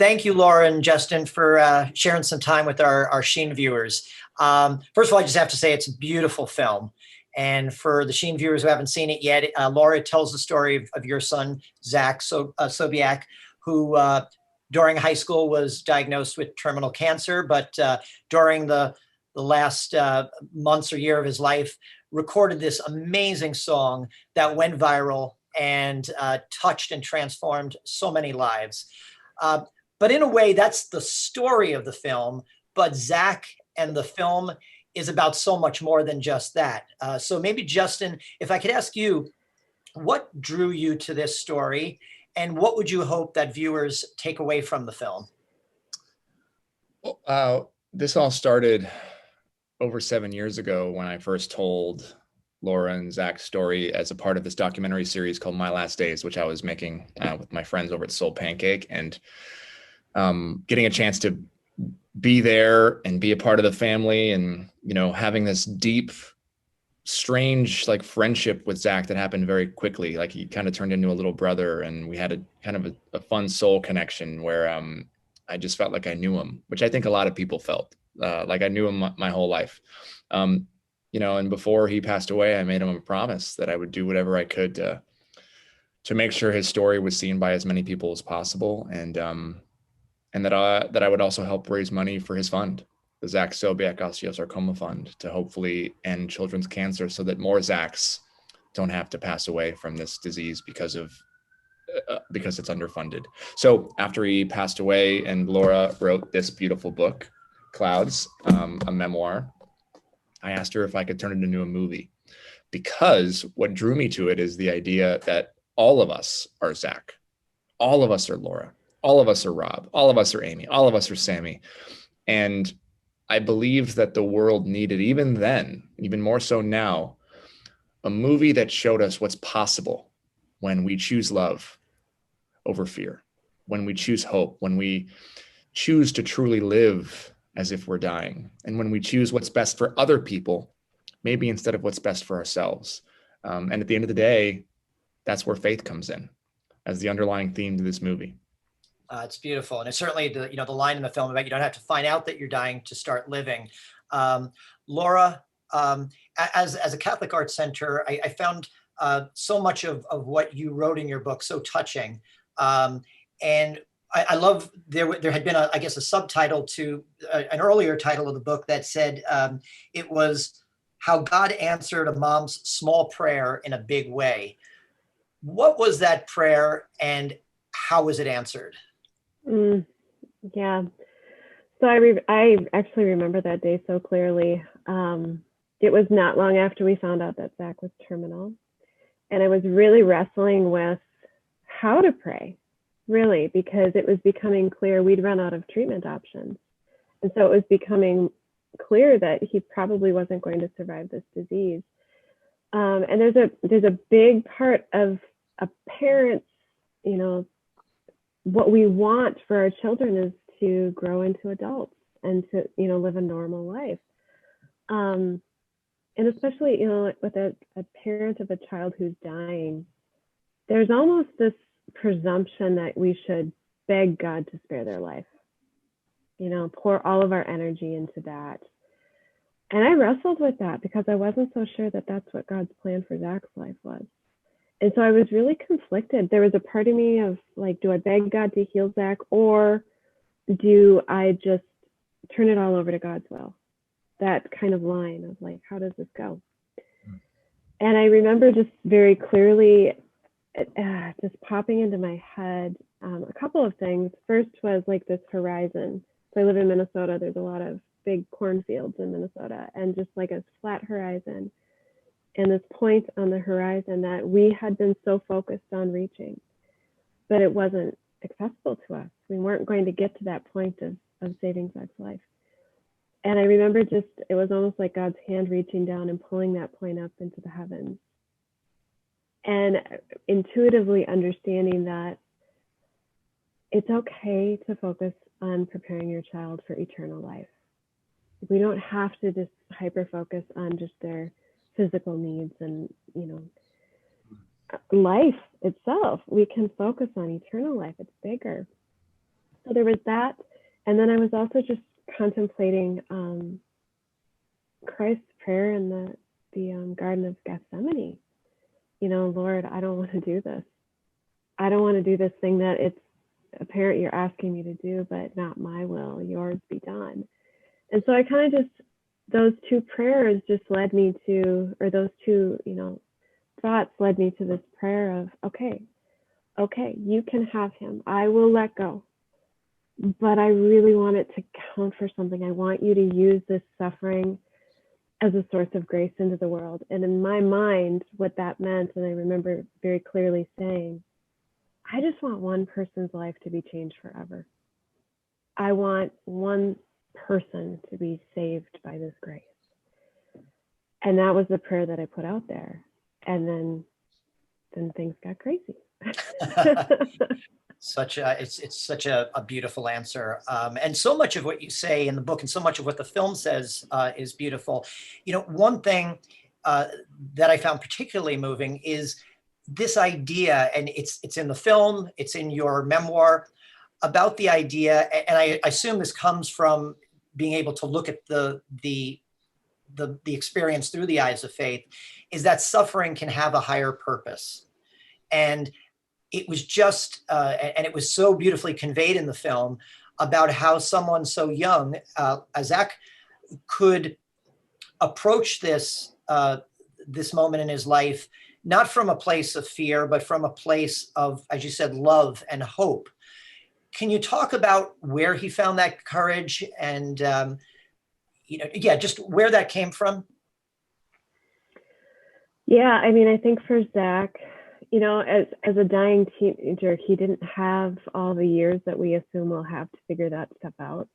thank you, Laura and Justin, for sharing some time with our Sheen viewers. First of all, I just have to say it's a beautiful film. And for the Sheen viewers who haven't seen it yet, Laura tells the story of your son, Zach Sobiech, who during high school was diagnosed with terminal cancer, but during the last months or year of his life, recorded this amazing song that went viral and touched and transformed so many lives. But in a way, that's the story of the film. But Zach and the film is about so much more than just that. So maybe, Justin, if I could ask you, what drew you to this story, and what would you hope that viewers take away from the film? This all started over 7 years ago when I first told Laura and Zach's story as a part of this documentary series called My Last Days, which I was making with my friends over at Soul Pancake, and getting a chance to be there and be a part of the family, and having this deep, strange friendship with Zach that happened very quickly. Like, he kind of turned into a little brother, and we had a kind of a fun soul connection where I just felt like I knew him, which I think a lot of people felt. Like I knew him my whole life. And before he passed away, I made him a promise that I would do whatever I could to make sure his story was seen by as many people as possible, and that I would also help raise money for his fund, the Zach Sobiech Osteosarcoma Fund, to hopefully end children's cancer so that more Zachs don't have to pass away from this disease because it's underfunded. So after he passed away and Laura wrote this beautiful book, Clouds, a memoir, I asked her if I could turn it into a movie, because what drew me to it is the idea that all of us are Zach, all of us are Laura, all of us are Rob, all of us are Amy, all of us are Sammy. And I believe that the world needed, even then, even more so now, a movie that showed us what's possible when we choose love over fear, when we choose hope, when we choose to truly live as if we're dying, and when we choose what's best for other people, maybe instead of what's best for ourselves. And at the end of the day, that's where faith comes in as the underlying theme to this movie. It's beautiful, and it's certainly the line in the film about you don't have to find out that you're dying to start living. Laura, as a Catholic Arts Center, I found so much of what you wrote in your book so touching, and I love there had been I guess a subtitle to an earlier title of the book that said it was how God answered a mom's small prayer in a big way. What was that prayer, and how was it answered? Yeah. So I actually remember that day so clearly. It was not long after we found out that Zach was terminal, and I was really wrestling with how to pray, really, because it was becoming clear we'd run out of treatment options. And so it was becoming clear that he probably wasn't going to survive this disease. And there's a big part of a parent's, what we want for our children is to grow into adults and to, live a normal life. And especially, with a parent of a child who's dying, there's almost this presumption that we should beg God to spare their life, pour all of our energy into that. And I wrestled with that because I wasn't so sure that that's what God's plan for Zach's life was. And so I was really conflicted. There was a part of me of like, do I beg God to heal Zach, or do I just turn it all over to God's will? That kind of line of like, how does this go? And I remember just very clearly just popping into my head a couple of things. First was like this horizon. So I live in Minnesota. There's a lot of big cornfields in Minnesota, and just like a flat horizon, and this point on the horizon that we had been so focused on reaching, but it wasn't accessible to us. We weren't going to get to that point of saving Zach's life. And I remember it was almost like God's hand reaching down and pulling that point up into the heavens, and intuitively understanding that it's okay to focus on preparing your child for eternal life. We don't have to just hyper focus on just their physical needs and, life itself. We can focus on eternal life. It's bigger. So there was that. And then I was also just contemplating Christ's prayer in the Garden of Gethsemane. You know, Lord, I don't want to do this. I don't want to do this thing that it's apparent you're asking me to do, but not my will, yours be done. And so I kind of just, those two prayers just led me to, or those two, you know, thoughts led me to this prayer of, okay, you can have him. I will let go. But I really want it to count for something. I want you to use this suffering as a source of grace into the world. And in my mind, what that meant, and I remember very clearly saying, I just want one person's life to be changed forever. I want one person to be saved by this grace. And that was the prayer that I put out there. And then things got crazy. It's such a beautiful answer, and so much of what you say in the book and so much of what the film says is beautiful. You know, one thing that I found particularly moving is this idea, and it's in the film, it's in your memoir, about the idea, and I assume this comes from being able to look at the experience through the eyes of faith, is that suffering can have a higher purpose. And it was just, and it was so beautifully conveyed in the film about how someone so young, Zach, could approach this moment in his life, not from a place of fear, but from a place of, as you said, love and hope. Can you talk about where he found that courage and, just where that came from? Yeah, I mean, I think for Zach, you know, as a dying teenager, he didn't have all the years that we assume we'll have to figure that stuff out.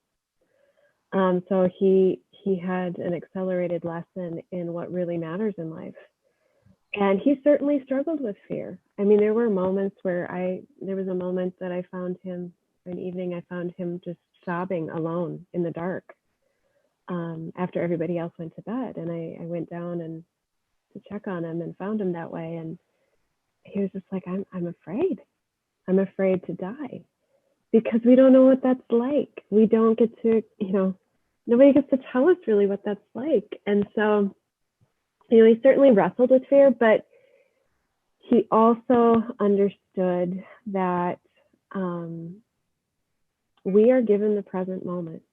So he had an accelerated lesson in what really matters in life. And he certainly struggled with fear. I mean, there were moments where there was a moment that I found him, an evening I found him just sobbing alone in the dark after everybody else went to bed. And I went down and to check on him and found him that way. And he was just like, I'm afraid. I'm afraid to die because we don't know what that's like. We don't get to, nobody gets to tell us really what that's like. And so, he certainly wrestled with fear, but he also understood that we are given the present moment.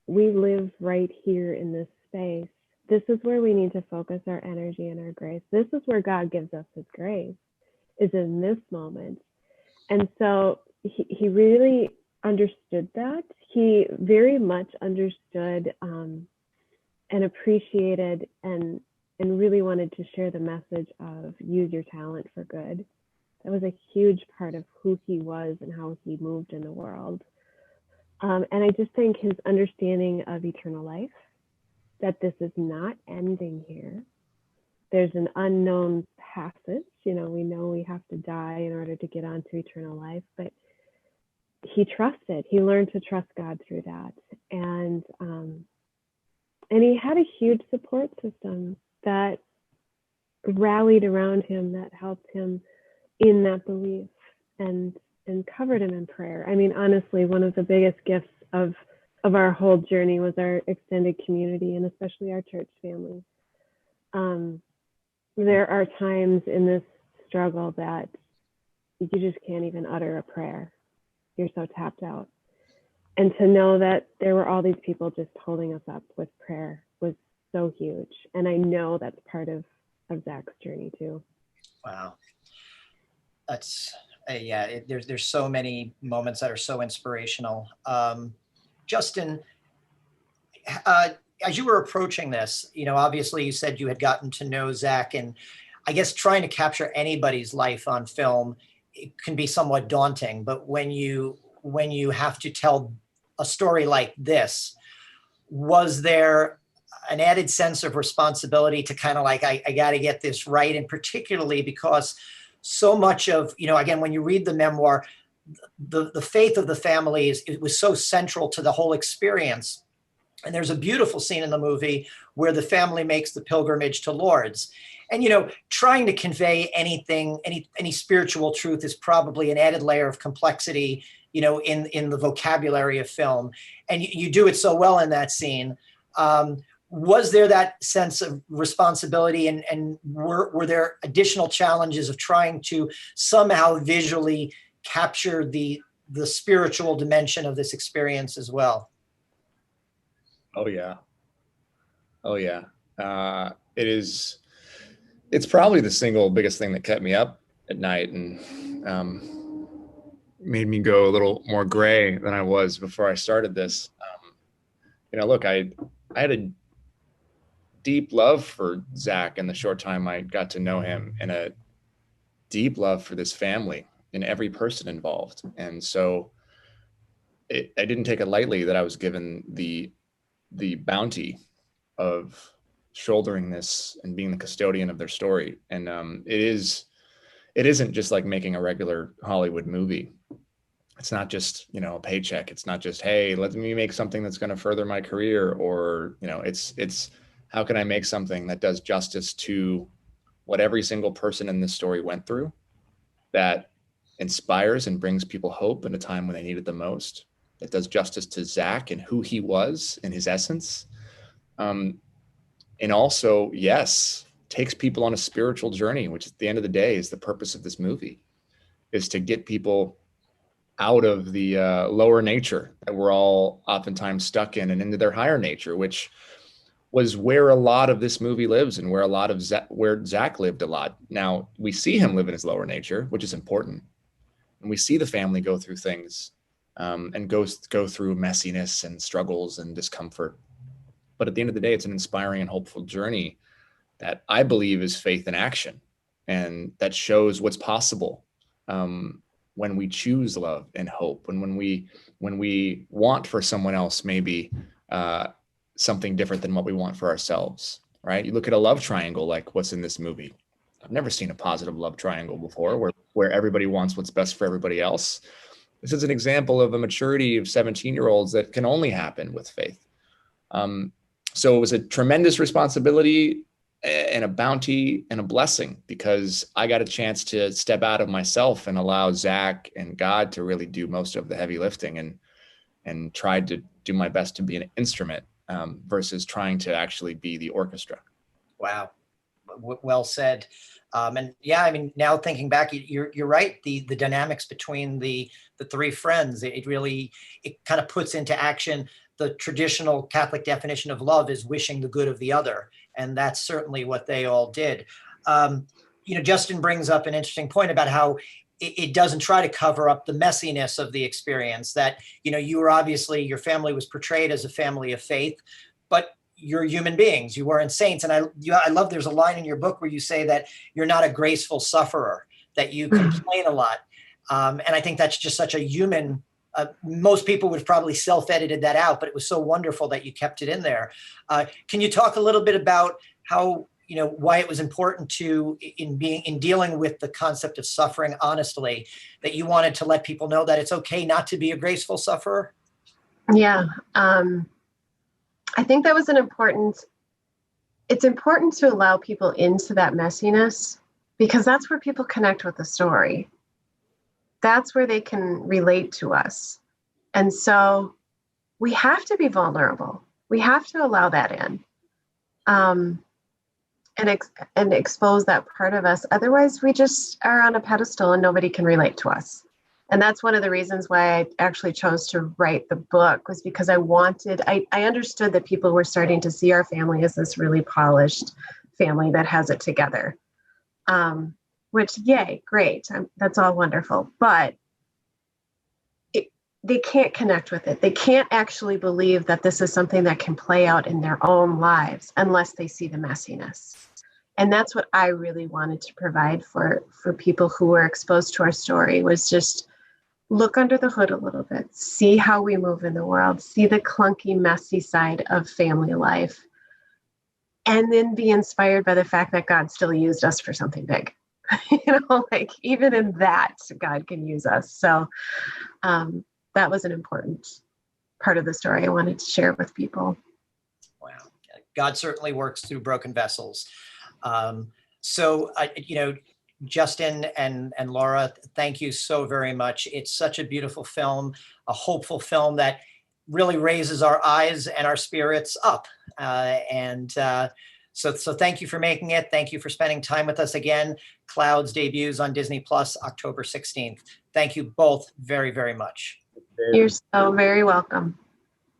We live right here in this space. This is where we need to focus our energy and our grace. This is where God gives us his grace, is in this moment. And so he really understood that. He very much understood and appreciated and really wanted to share the message of use your talent for good. That was a huge part of who he was and how he moved in the world. And I just think his understanding of eternal life, that this is not ending here. There's an unknown passage. We know we have to die in order to get onto eternal life, but he learned to trust God through that. And he had a huge support system that rallied around him, that helped him in that belief and covered him in prayer. I mean, honestly, one of the biggest gifts of our whole journey was our extended community, and especially our church family. There are times in this struggle that you just can't even utter a prayer. You're so tapped out. And to know that there were all these people just holding us up with prayer was so huge. And I know that's part of Zach's journey too. Wow. That's, there's so many moments that are so inspirational. Justin, as you were approaching this, obviously you said you had gotten to know Zach, and I guess trying to capture anybody's life on film, it can be somewhat daunting, but when you have to tell a story like this, was there an added sense of responsibility to kind of like, I got to get this right? And particularly because so much of, again, when you read the memoir, the faith of the family it was so central to the whole experience. And there's a beautiful scene in the movie where the family makes the pilgrimage to Lourdes. And, trying to convey anything, any spiritual truth is probably an added layer of complexity, in the vocabulary of film, and you do it so well in that scene. Was there that sense of responsibility, and were there additional challenges of trying to somehow visually capture the spiritual dimension of this experience as well? Oh yeah. Oh yeah. It's probably the single biggest thing that kept me up at night and made me go a little more gray than I was before I started this. Look, I had a deep love for Zach in the short time I got to know him, and a deep love for this family and every person involved. And so I didn't take it lightly that I was given the bounty of shouldering this and being the custodian of their story. And it isn't just like making a regular Hollywood movie. It's not just, a paycheck. It's not just, hey, let me make something that's going to further my career, or, it's how can I make something that does justice to what every single person in this story went through, that inspires and brings people hope in a time when they need it the most, that does justice to Zach and who he was in his essence. And also, yes, takes people on a spiritual journey, which at the end of the day is the purpose of this movie, is to get people out of the lower nature that we're all oftentimes stuck in and into their higher nature, which was where a lot of this movie lives, and where a lot of where Zach lived a lot. Now we see him live in his lower nature, which is important. And we see the family go through things and go through messiness and struggles and discomfort. But at the end of the day, it's an inspiring and hopeful journey that I believe is faith in action, and that shows what's possible when we choose love and hope, and when we want for someone else maybe something different than what we want for ourselves, right? You look at a love triangle like what's in this movie. I've never seen a positive love triangle before where everybody wants what's best for everybody else. This is an example of a maturity of 17-year-olds that can only happen with faith. So it was a tremendous responsibility and a bounty and a blessing, because I got a chance to step out of myself and allow Zach and God to really do most of the heavy lifting, and tried to do my best to be an instrument versus trying to actually be the orchestra. Wow. Well said. And yeah, I mean, now thinking back, you're right. The dynamics between the three friends, it kind of puts into action the traditional Catholic definition of love is wishing the good of the other. And that's certainly what they all did. Justin brings up an interesting point about how it doesn't try to cover up the messiness of the experience, that, you were obviously, your family was portrayed as a family of faith, but you're human beings. You weren't saints. And I love, there's a line in your book where you say that you're not a graceful sufferer, that you complain a lot. And I think that's just such a human, most people would have probably self-edited that out, but it was so wonderful that you kept it in there. Can you talk a little bit about how, why it was important to, in dealing with the concept of suffering honestly, that you wanted to let people know that it's okay not to be a graceful sufferer? Yeah. I think that was it's important to allow people into that messiness, because that's where people connect with the story. That's where they can relate to us. And so we have to be vulnerable. We have to allow that in and expose that part of us. Otherwise, we just are on a pedestal and nobody can relate to us. And that's one of the reasons why I actually chose to write the book, was because I understood that people were starting to see our family as this really polished family that has it together. Which, yay, great. That's all wonderful. But they can't connect with it. They can't actually believe that this is something that can play out in their own lives unless they see the messiness. And that's what I really wanted to provide for people who were exposed to our story, was just look under the hood a little bit, see how we move in the world, see the clunky, messy side of family life, and then be inspired by the fact that God still used us for something big. Like even in that, God can use us. So that was an important part of the story I wanted to share with people. Wow. God certainly works through broken vessels. So, Justin and Laura, thank you so very much. It's such a beautiful film, a hopeful film that really raises our eyes and our spirits up. So thank you for making it. Thank you for spending time with us again. Clouds debuts on Disney Plus October 16th. Thank you both very, very much. You're so very welcome.